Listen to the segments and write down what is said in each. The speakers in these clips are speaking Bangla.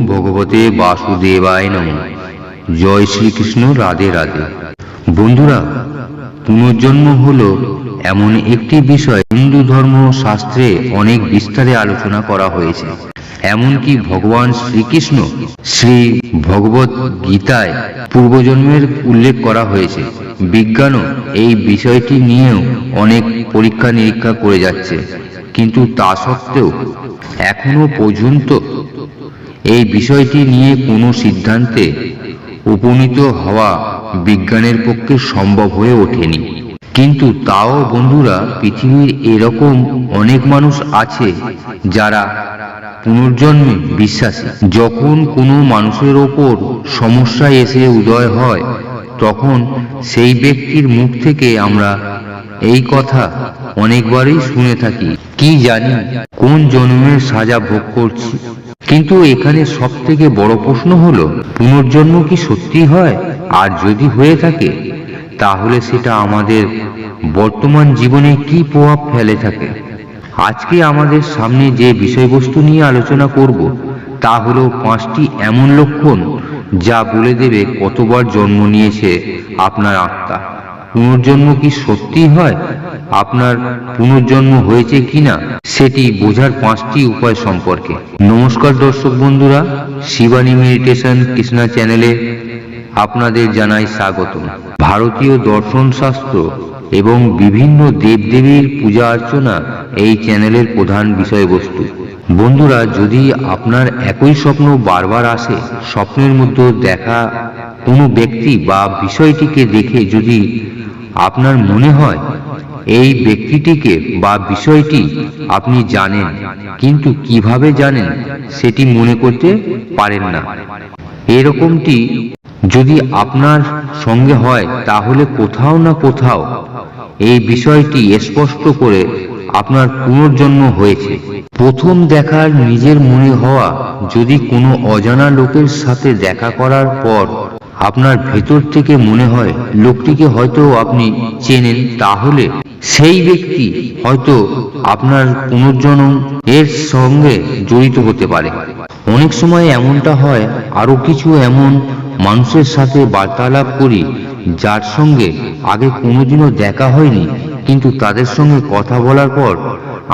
ভগবতে বাসুদেবায় নমঃ। জয় শ্রীকৃষ্ণ। রাধে রাধে। বন্ধুরা, পুনর্জন্ম হলো এমন একটি বিষয় হিন্দু ধর্ম শাস্ত্রে অনেক বিস্তারে আলোচনা করা হয়েছে। এমনকি ভগবান শ্রীকৃষ্ণ শ্রী ভগবত গীতায় পূর্বজন্মের উল্লেখ করা হয়েছে। বিজ্ঞানও এই বিষয়টি নিয়েও অনেক পরীক্ষা নিরীক্ষা করে যাচ্ছে, কিন্তু তা সত্ত্বেও এখনো পর্যন্ত এই বিষয়টি নিয়ে কোনো সিদ্ধান্তে উপনীত হওয়া বিজ্ঞানের পক্ষে সম্ভব হয়ে ওঠেনি। কিন্তু তাও বন্ধুরা, পৃথিবীর এরকম অনেক মানুষ আছে যারা পুনর্জন্মে বিশ্বাসী। যখন কোনো মানুষের ওপর সমস্যা এসে উদয় হয়, তখন সেই ব্যক্তির মুখ থেকে আমরা এই কথা অনেকবারই শুনে থাকি, কি জানি কোন জন্মের সাজা ভোগ করছি। কিন্তু এখানে সব থেকে বড় প্রশ্ন হলো, পুনর্জন্ম কি সত্যি হয়? আর যদি হয়ে থাকে, তাহলে সেটা আমাদের বর্তমান জীবনে কি প্রভাব ফেলে থাকে? আজকে আমাদের সামনে যে বিষয়বস্তু নিয়ে আলোচনা করব, তা হলো 5টি এমন লক্ষণ যা বলে দেবে কতবার জন্ম নিয়েছে আপনার আত্মা। পুনর্জন্ম কি সত্যি হয়? আপনার পুনর্জন্ম হয়েছে কিনা সেটি বোঝার 5টি উপায় সম্পর্কে। নমস্কার দর্শক বন্ধুরা, শিবানী মেডিটেশন কৃষ্ণা চ্যানেলে আপনাদের জানাই স্বাগত। ভারতীয় দর্শন শাস্ত্র এবং বিভিন্ন দেবদেবীর পূজা অর্চনা এই চ্যানেলের প্রধান বিষয়বস্তু। বন্ধুরা, যদি আপনার একই স্বপ্ন বারবার আসে, স্বপ্নের মধ্যে দেখা কোনো ব্যক্তি বা বিষয়টিকে দেখে যদি আপনার মনে হয় এই ব্যক্তিটিকে বা বিষয়টি আপনি জানেন, কিন্তু কিভাবে জানেন সেটি মনে করতে পারেন না, এরকমটি যদি আপনার সঙ্গে হয়, তাহলে কোথাও না কোথাও এই বিষয়টি স্পষ্ট করে আপনার পুনর্জন্ম হয়েছে। প্রথম দেখার নিজের মনে হওয়া, যদি কোনো অজানা লোকের সাথে দেখা করার পর আপনার ভেতর থেকে মনে হয় লোকটিকে হয়তো আপনি চেনেন, তাহলে সেই ব্যক্তি হয়তো আপনার পুনর্জন্ম এর সঙ্গে জড়িত হতে পারে। অনেক সময় এমনটা হয়, আরো কিছু এমন মানুষের সাথে বার্তালাপ করি যার সঙ্গে আগে কোনোদিনও দেখা হয়নি, কিন্তু তাদের সঙ্গে কথা বলার পর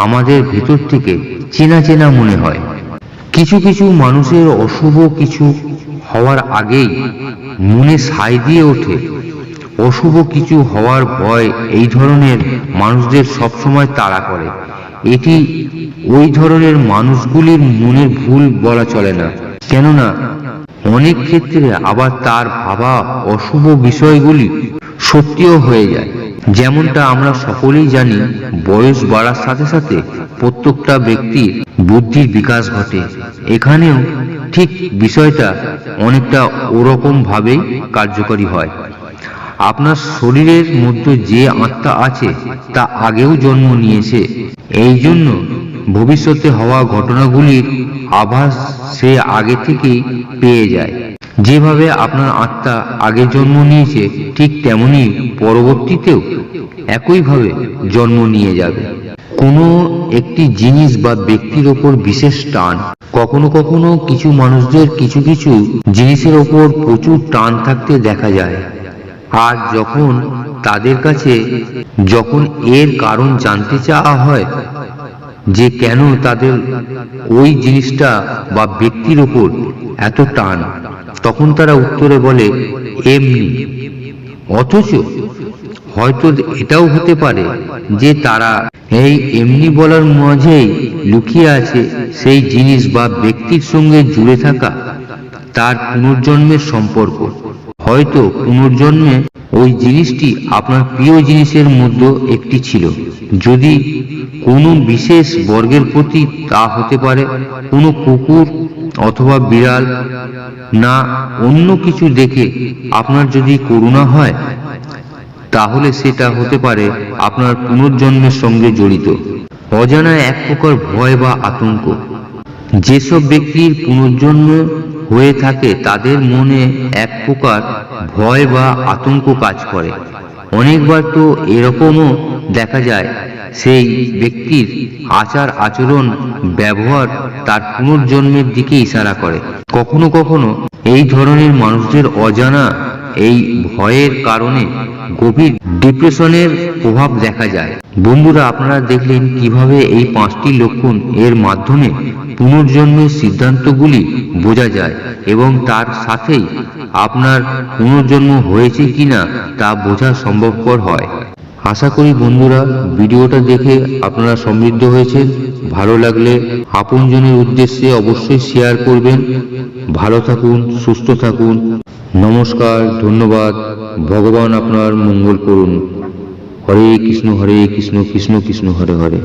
আমাদের ভেতর থেকে চেনা চেনা মনে হয়। কিছু কিছু মানুষের অশুভ কিছু হওয়ার আগেই মনে সায় দিয়ে ওঠে। অশুভ কিছু হওয়ার ভয় এই ধরনের মানুষদের সবসময় তাড়া করে। এটি ওই ধরনের মানুষগুলির মনের ভুল বলা চলে না, কেননা অনেক ক্ষেত্রে আবার তার ভাবা অশুভ বিষয়গুলি সত্যিও হয়ে যায়। যেমনটা আমরা সকলেই জানি, বয়স বাড়ার সাথে সাথে প্রত্যেকটা ব্যক্তির বুদ্ধির বিকাশ ঘটে। এখানেও ঠিক বিষয়টা অনেকটা ওরকম ভাবেই কার্যকরী হয়। আপনার শরীরের মধ্যে যে আত্মা আছে তা আগেও জন্ম নিয়েছে, এই জন্য ভবিষ্যতে হওয়া ঘটনাগুলির আভাস সে আগে থেকেই পেয়ে যায়। যেভাবে আপনার আত্মা আগে জন্ম নিয়েছে, ঠিক তেমনি পরবর্তীতেও একইভাবে জন্ম নিয়ে যাবে। কোনো একটি জিনিস বা ব্যক্তির ওপর বিশেষ টান, কখনো কখনো কিছু মানুষদের কিছু কিছু জিনিসের ওপর প্রচুর টান থাকতে দেখা যায়। আর যখন তাদের কাছে এর কারণ জানতে চাওয়া হয় যে কেন তাদের ওই জিনিসটা বা ব্যক্তির ওপর এত টান, তখন তারা উত্তরে বলে এমনি। অথচ হয়তো এটাও হতে পারে যে তারা এই এমনি বলার মাঝেই লুকিয়ে আছে সেই জিনিস বা ব্যক্তির সঙ্গে জুড়ে থাকা তার পুনর্জন্মের সম্পর্ক। হয়তো পুনর্জন্মে ওই জিনিসটি আপনার প্রিয় জিনিসের মধ্যে একটি ছিল। যদি কোনো বিশেষ বর্গের প্রতি, তা হতে পারে কোনো কুকুর অথবা বিড়াল, না অন্য কিছু দেখে আপনার যদি করুণা হয়, তাহলে সেটা হতে পারে আপনার পুনর্জন্মের সঙ্গে জড়িত অজানা এক প্রকার ভয় বা আতঙ্ক। যেসব ব্যক্তির পুনর্জন্ম হয়ে থাকে তাদের মনে এক প্রকার ভয় বা আতঙ্ক কাজ করে। অনেকবার তো এরকমও দেখা যায় সেই ব্যক্তির আচার আচরণ ব্যবহার তার পুনর্জন্মের দিকে ইশারা করে। কখনো কখনো এই ধরনের মানুষদের অজানা এই ভয়ের কারণে গভীর ডিপ্রেশনের প্রভাব দেখা যায়। বন্ধুরা, আপনারা দেখলেন কিভাবে এই 5টি লক্ষণ এর মাধ্যমে পুনর্জন্মের সিদ্ধান্তগুলি বোঝা যায় এবং তার সাথেই আপনার পুনর্জন্ম হয়েছে কিনা তা বোঝা সম্ভবপর হয়। আশা করি বন্ধুরা ভিডিওটা দেখে আপনারা সমৃদ্ধ হয়েছেন। ভালো লাগলে আপনজনের উদ্দেশ্যে অবশ্যই শেয়ার করবেন। ভালো থাকুন, সুস্থ থাকুন। নমস্কার, ধন্যবাদ। ভগবান আপনার মঙ্গল করুন। হরে কৃষ্ণ কৃষ্ণ কৃষ্ণ হরে হরে।